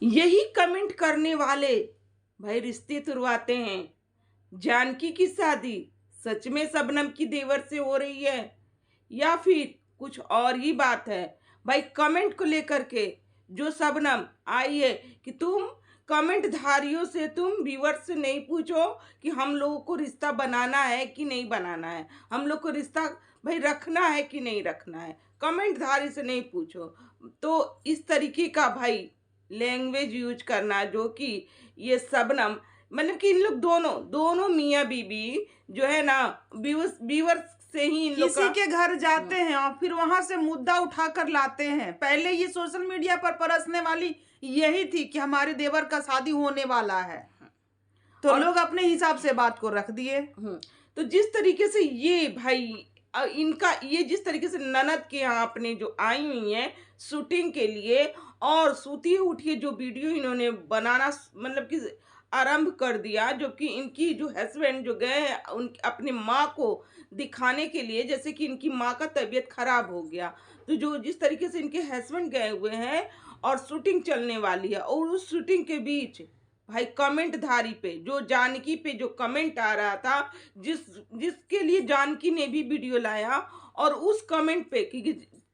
यही कमेंट करने वाले भाई रिश्ते तुड़वाते हैं। जानकी की शादी सच में शबनम की देवर से हो रही है या फिर कुछ और ही बात है? भाई कमेंट को लेकर के जो शबनम आई है कि तुम कमेंट धारियों से, तुम व्यूअर्स से नहीं पूछो कि हम लोगों को रिश्ता बनाना है कि नहीं बनाना है, हम लोग को रिश्ता भाई रखना है कि नहीं रखना है, कमेंट धारी से नहीं पूछो। तो इस तरीके का भाई लैंग्वेज यूज करना जो कि ये शबनम, मतलब कि इन लोग दोनों दोनों मियाँ बीबी जो है ना, व्यूअर्स से ही इन लोग किसी के घर जाते हैं और फिर वहां से मुद्दा उठाकर लाते हैं। पहले ये सोशल मीडिया पर परसने वाली यही थी कि हमारे देवर का शादी होने वाला है, तो लोग अपने हिसाब से बात को रख दिए। तो जिस तरीके से ये भाई इनका ये जिस तरीके से ननद के यहाँ अपने जो आई हुई हैं शूटिंग के लिए, और सूती उठिए जो वीडियो इन्होंने बनाना मतलब कि आरंभ कर दिया, जो कि इनकी जो हस्बैंड जो गए हैं उन अपने माँ को दिखाने के लिए, जैसे कि इनकी माँ का तबीयत खराब हो गया, तो जो जिस तरीके से इनके हस्बैंड गए हुए हैं और शूटिंग चलने वाली है, और उस शूटिंग के बीच भाई कमेंट धारी पे जो जानकी पे जो कमेंट आ रहा था, जिसके लिए जानकी ने भी वीडियो लाया, और उस कमेंट पे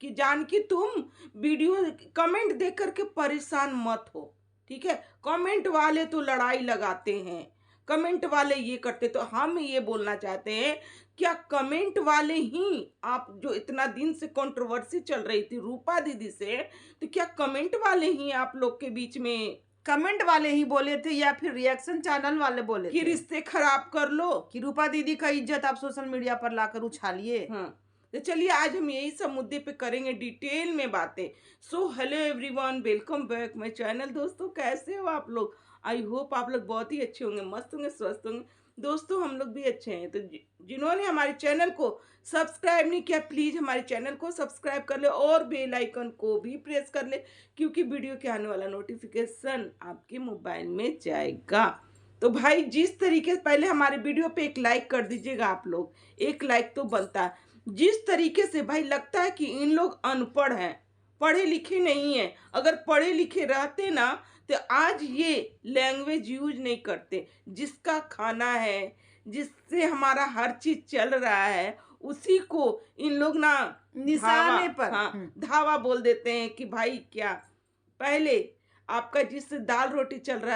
कि जानकी तुम वीडियो कमेंट देख करके परेशान मत हो, ठीक है? कमेंट वाले तो लड़ाई लगाते हैं, कमेंट वाले ये करते, तो हम ये बोलना चाहते हैं, क्या कमेंट वाले ही आप जो इतना दिन से कंट्रोवर्सी चल रही थी रूपा दीदी से, तो क्या कमेंट वाले ही आप लोग के बीच में कमेंट वाले ही बोले थे या फिर रिएक्शन चैनल वाले बोले कि थे रिश्ते खराब कर लो, कि रूपा दीदी का इज्जत आप सोशल मीडिया पर लाकर उछालिए? हाँ? तो चलिए आज हम यही सब मुद्दे पे करेंगे डिटेल में बातें। So hello everyone, welcome back my channel. दोस्तों कैसे हो आप लोग? आई होप आप लोग बहुत ही अच्छे होंगे, मस्त होंगे, स्वस्थ होंगे। दोस्तों हम लोग भी अच्छे हैं। तो जिन्होंने हमारे चैनल को सब्सक्राइब नहीं किया, प्लीज़ हमारे चैनल को सब्सक्राइब कर ले और बेल आइकन को भी प्रेस कर ले, क्योंकि वीडियो के आने वाला नोटिफिकेशन आपके मोबाइल में जाएगा। तो भाई जिस तरीके से पहले हमारे वीडियो पे एक लाइक कर दीजिएगा आप लोग, एक लाइक तो बनता है। जिस तरीके से भाई लगता है कि इन लोग अनपढ़ हैं, पढ़े लिखे नहीं हैं। अगर पढ़े लिखे रहते ना तो आज ये लैंग्वेज यूज नहीं करते। जिसका खाना है, जिससे हमारा हर चीज चल रहा है, उसी को इन लोग ना निशाने पर धावा बोल देते हैं कि भाई क्या पहले आपका जिससे दाल रोटी चल रहा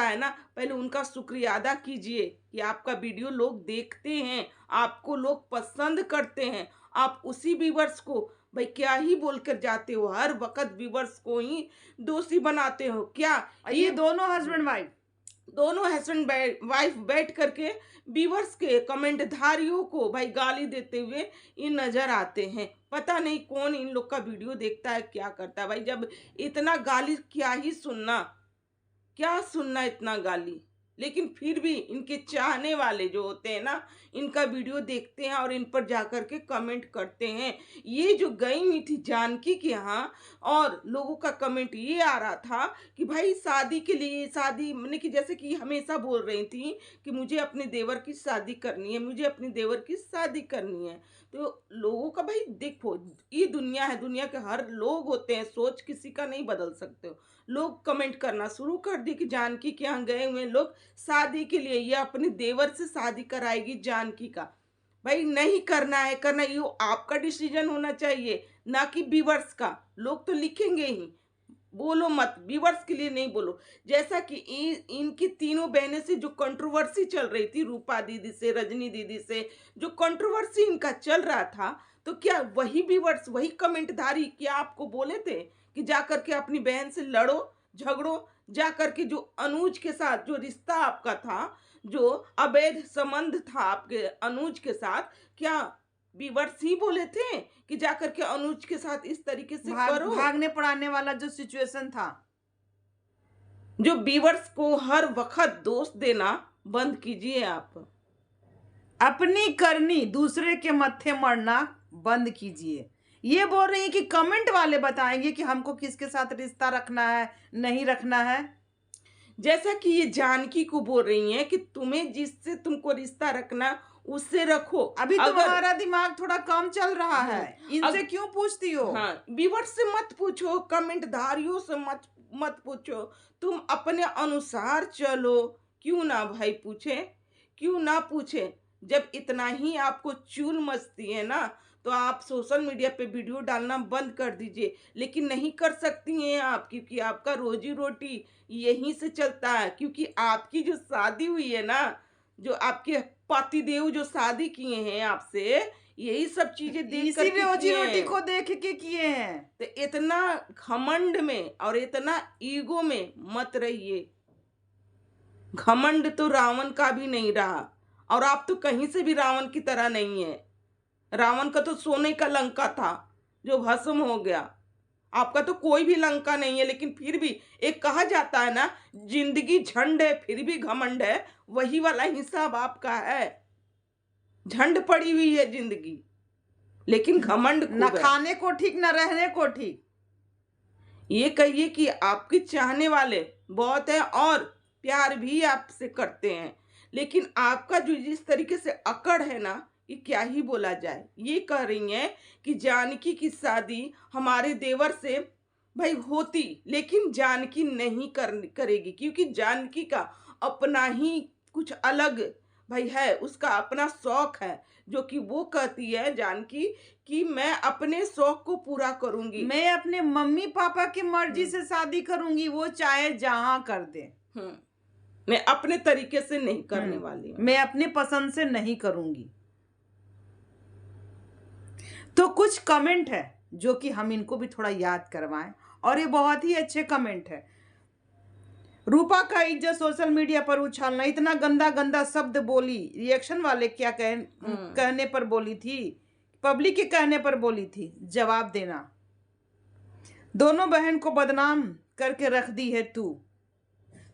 है ना, पहले उनका शुक्रिया अदा कीजिए कि आपका वीडियो लोग देखते हैं, आपको लोग पसंद करते हैं। आप उसी व्यूअर्स को भाई क्या ही बोलकर जाते हो, हर वक्त व्यूअर्स को ही दोषी बनाते हो क्या? ये दोनों हस्बैंड वाइफ बैठ करके व्यूअर्स के कमेंट धारियों को भाई गाली देते हुए ये नजर आते हैं। पता नहीं कौन इन लोग का वीडियो देखता है, क्या करता है भाई। जब इतना गाली क्या सुनना इतना गाली, लेकिन फिर भी इनके चाहने वाले जो होते हैं ना, इनका वीडियो देखते हैं और इन पर जाकर के कमेंट करते हैं। ये जो गई हुई थी जानकी के यहाँ, और लोगों का कमेंट ये आ रहा था कि भाई शादी के लिए, शादी मैंने कि जैसे कि हमेशा बोल रही थी कि मुझे अपने देवर की शादी करनी है, मुझे अपने देवर की शादी करनी है। तो लोगों का भाई देखो, ये दुनिया है, दुनिया के हर लोग होते हैं, सोच किसी का नहीं बदल सकते हो। लोग कमेंट करना शुरू कर दिए कि जानकी के यहाँ गए हुए लोग शादी के लिए, ये अपने देवर से शादी कराएगी जानकी का। भाई नहीं करना है, करना ये आपका डिसीजन होना चाहिए, ना कि व्यूअर्स का। लोग तो लिखेंगे ही, बोलो मत, व्यूअर्स के लिए नहीं बोलो। जैसा कि इनकी तीनों बहनें से जो कंट्रोवर्सी चल रही थी, रूपा दीदी से, रजनी दीदी से जो कंट्रोवर्सी इनका चल रहा था, तो क्या वही व्यूअर्स, वही कमेंटधारी क्या आपको बोले थे कि जा करके अपनी बहन से लड़ो झगड़ो? जा करके जो अनुज के साथ जो रिश्ता आपका था, जो अवैध संबंध था आपके अनुज के साथ, क्या व्यूअर्स ही बोले थे कि जाकर के अनुज के साथ इस तरीके से करो? भागने पड़ाने वाला जो सिचुएशन था, जो व्यूअर्स को हर वक्त दोष देना बंद कीजिए। आप अपनी करनी दूसरे के मत्थे मरना बंद कीजिए। ये बोल रही है कि कमेंट वाले बताएंगे कि हमको किसके साथ रिश्ता रखना है, नहीं रखना है। जैसा कि ये जानकी को बोल रही हैं कि तुम्हें जिससे तुमको रिश्ता रखना उससे रखो। अभी तुम्हारा दिमाग थोड़ा कम चल रहा है, इनसे क्यों पूछती हो? हाँ, व्यूअर्स से मत पूछो, कमेंट धारियों से मत मत पूछो, तुम अपने अनुसार चलो। क्यों ना भाई पूछे, क्यों ना पूछे? जब इतना ही आपको चुल मचती है ना, तो आप सोशल मीडिया पे वीडियो डालना बंद कर दीजिए। लेकिन नहीं कर सकती हैं आप, क्योंकि आपका रोजी रोटी यहीं से चलता है। क्योंकि आपकी जो शादी हुई है ना, जो आपके पतिदेव जो शादी किए हैं आपसे, यही सब चीजें देख इसी करके रोजी किए रोटी हैं। को देख के किए हैं। तो इतना घमंड में और इतना ईगो में मत रहिए। घमंड तो रावण का भी नहीं रहा, और आप तो कहीं से भी रावण की तरह नहीं है। रावण का तो सोने का लंका था जो भस्म हो गया। आपका तो कोई भी लंका नहीं है, लेकिन फिर भी एक कहा जाता है ना, जिंदगी झंड है फिर भी घमंड है, वही वाला हिसाब आपका है। झंड पड़ी हुई है जिंदगी, लेकिन घमंड न खूब है। खाने को ठीक न रहने को ठीक। ये कहिए कि आपके चाहने वाले बहुत हैं और प्यार भी आपसे करते हैं, लेकिन आपका जो जिस तरीके से अकड़ है ना, ये क्या ही बोला जाए। ये कह रही हैं कि जानकी की शादी हमारे देवर से भाई होती, लेकिन जानकी नहीं करेगी, क्योंकि जानकी का अपना ही कुछ अलग भाई है, उसका अपना शौक है, जो कि वो कहती है जानकी कि मैं अपने शौक को पूरा करूंगी। मैं अपने मम्मी पापा की मर्जी से शादी करूंगी, वो चाहे जहां कर दे। मैं अपने तरीके से नहीं करने वाली हूँ। मैं अपनी पसंद से नहीं करूंगी। तो कुछ कमेंट है जो कि हम इनको भी थोड़ा याद करवाएं, और ये बहुत ही अच्छे कमेंट है। रूपा का इज्जत सोशल मीडिया पर उछालना, इतना गंदा गंदा शब्द बोली, रिएक्शन वाले क्या कहने पर बोली थी, पब्लिक के कहने पर बोली थी, जवाब देना। दोनों बहन को बदनाम करके रख दी है तू।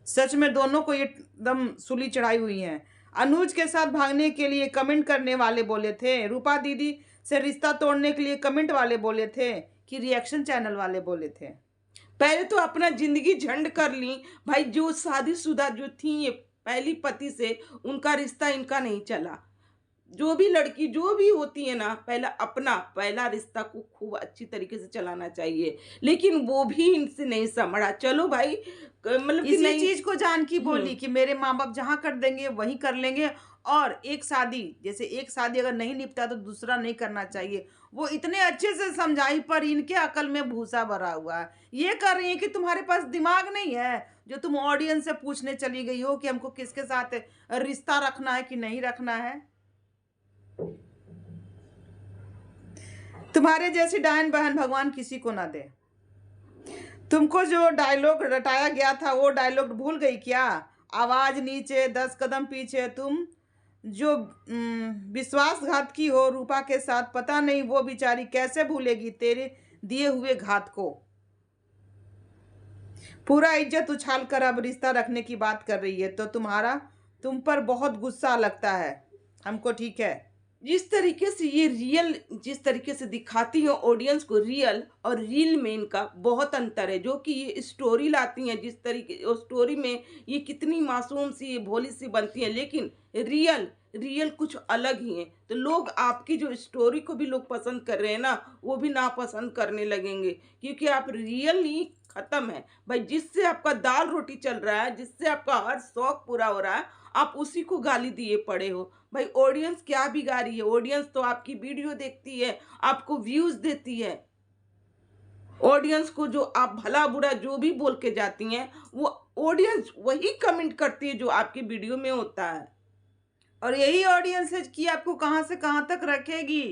सच में दोनों को ये एकदम सूली चढ़ाई हुई है। अनुज के साथ भागने के लिए कमेंट करने वाले बोले थे, रूपा दीदी से रिश्ता तोड़ने के लिए कमेंट वाले बोले थे, कि रिएक्शन चैनल वाले बोले थे। पहले तो अपना जिंदगी झंड कर ली भाई। जो शादीशुदा जो थी ये पहली पति से, उनका रिश्ता इनका नहीं चला। जो भी लड़की जो भी होती है ना, पहला रिश्ता को खूब अच्छी तरीके से चलाना चाहिए, लेकिन वो भी इनसे नहीं संभला। चलो भाई, मतलब कि इसी नहीं। चीज को जानकी बोली कि मेरे माँ बाप जहां कर देंगे वही कर लेंगे, और एक शादी जैसे एक शादी अगर नहीं निपटा तो दूसरा नहीं करना चाहिए। वो इतने अच्छे से समझाई, पर इनके अकल में भूसा भरा हुआ है। ये कर रही है कि तुम्हारे पास दिमाग नहीं है, जो तुम ऑडियंस से पूछने चली गई हो कि हमको किसके साथ रिश्ता रखना है कि नहीं रखना है। तुम्हारे जैसी डायन बहन भगवान किसी को ना दे। तुमको जो डायलॉग रटाया गया था वो डायलॉग भूल गई क्या? आवाज नीचे 10 कदम पीछे। तुम जो विश्वासघात की हो रूपा के साथ, पता नहीं वो बेचारी कैसे भूलेगी तेरे दिए हुए घात को। पूरा इज्जत उछाल कर अब रिश्ता रखने की बात कर रही है, तो तुम पर बहुत गुस्सा लगता है हमको, ठीक है। जिस तरीके से ये रियल, जिस तरीके से दिखाती है ऑडियंस को, रियल और रील में इनका बहुत अंतर है। जो कि ये स्टोरी लाती हैं, जिस तरीके स्टोरी में ये कितनी मासूम सी भोली सी बनती है, लेकिन रियल कुछ अलग ही है। तो लोग आपकी जो स्टोरी को भी लोग पसंद कर रहे हैं ना, वो भी नापसंद करने लगेंगे, क्योंकि आप रियल ही खत्म है भाई। जिससे आपका दाल रोटी चल रहा है, जिससे आपका हर शौक पूरा हो रहा है, आप उसी को गाली दिए पड़े हो भाई। ऑडियंस क्या बिगाड़ी है? ऑडियंस तो आपकी वीडियो देखती है, आपको व्यूज देती है। ऑडियंस को जो आप भला बुरा जो भी बोल के जाती हैं, वो ऑडियंस वही कमेंट करती है जो आपकी वीडियो में होता है। और यही ऑडियंस है कि आपको कहां से कहां तक रखेगी।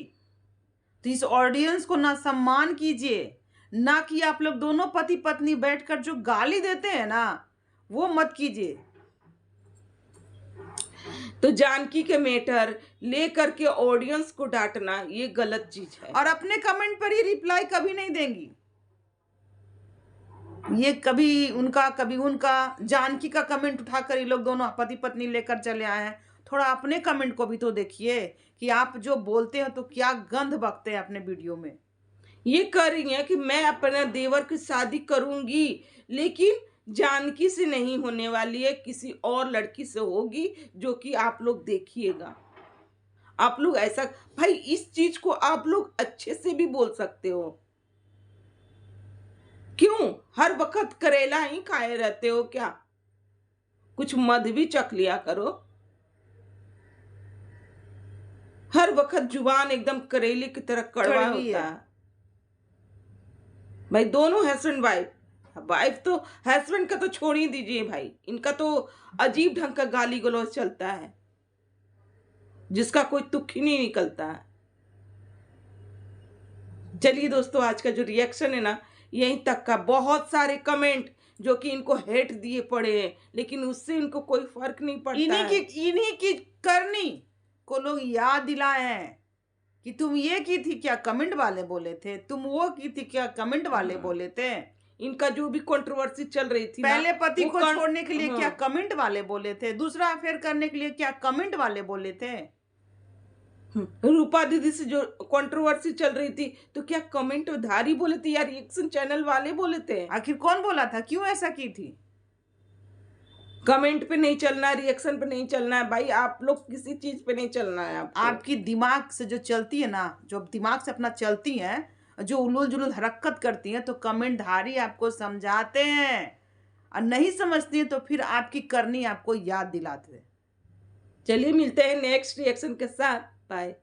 तो इस ऑडियंस को ना सम्मान कीजिए, ना कि आप लोग दोनों पति पत्नी बैठकर जो गाली देते हैं ना, वो मत कीजिए। तो जानकी के मैटर ले करके ऑडियंस को डांटना ये गलत चीज है। और अपने कमेंट पर ही रिप्लाई कभी नहीं देंगी। ये कभी उनका जानकी का कमेंट उठाकर ये लोग दोनों पति पत्नी लेकर चले आए हैं। थोड़ा अपने कमेंट को भी तो देखिए कि आप जो बोलते हैं तो क्या गंध बकते हैं अपने वीडियो में। ये कह रही है कि मैं अपने देवर की शादी करूंगी, लेकिन जानकी से नहीं होने वाली है, किसी और लड़की से होगी, जो कि आप लोग देखिएगा। आप लोग ऐसा भाई, इस चीज को आप लोग अच्छे से भी बोल सकते हो। क्यों हर वक्त करेला ही खाए रहते हो क्या? कुछ मध भी चख लिया करो। हर वक्त जुबान एकदम करेले की तरह कड़वा कड़वी होता है। है। भाई दोनों हस्बैंड वाइफ, वाइफ तो हस्बैंड का तो छोड़ ही दीजिए भाई, इनका तो अजीब ढंग का गाली गलौज चलता है जिसका कोई तुक ही नहीं निकलता है। चलिए दोस्तों, आज का जो रिएक्शन है ना, यहीं तक का। बहुत सारे कमेंट जो कि इनको हेट दिए पड़े हैं, लेकिन उससे इनको कोई फर्क नहीं पड़ता है। इन्हीं की करनी को लोग याद दिलाए हैं कि तुम ये की थी क्या, कमेंट वाले बोले थे, तुम वो की थी क्या, कमेंट वाले बोले थे। इनका जो भी कंट्रोवर्सी चल रही थी पहले ना, पति वो को छोड़ने के लिए क्या हाँ। कमेंट वाले बोले थे, दूसरा अफेयर करने के लिए क्या कमेंट वाले बोले थे। रूपा दीदी से जो कंट्रोवर्सी चल रही थी, तो क्या कमेंट धारी बोले थे या रिएक्शन चैनल वाले बोले थे? आखिर कौन बोला था, क्यों ऐसा की थी। कमेंट पे नहीं चलना है, रिएक्शन पे नहीं चलना है भाई, आप लोग किसी चीज पे नहीं चलना है आपको। आपकी दिमाग से जो चलती है ना, जो दिमाग से अपना चलती हैं, जो उलूल जुलूल हरकत करती हैं, तो कमेंट धारी आपको समझाते हैं, और नहीं समझती हैं तो फिर आपकी करनी आपको याद दिलाते हैं। चलिए मिलते हैं नेक्स्ट रिएक्शन के साथ। बाय।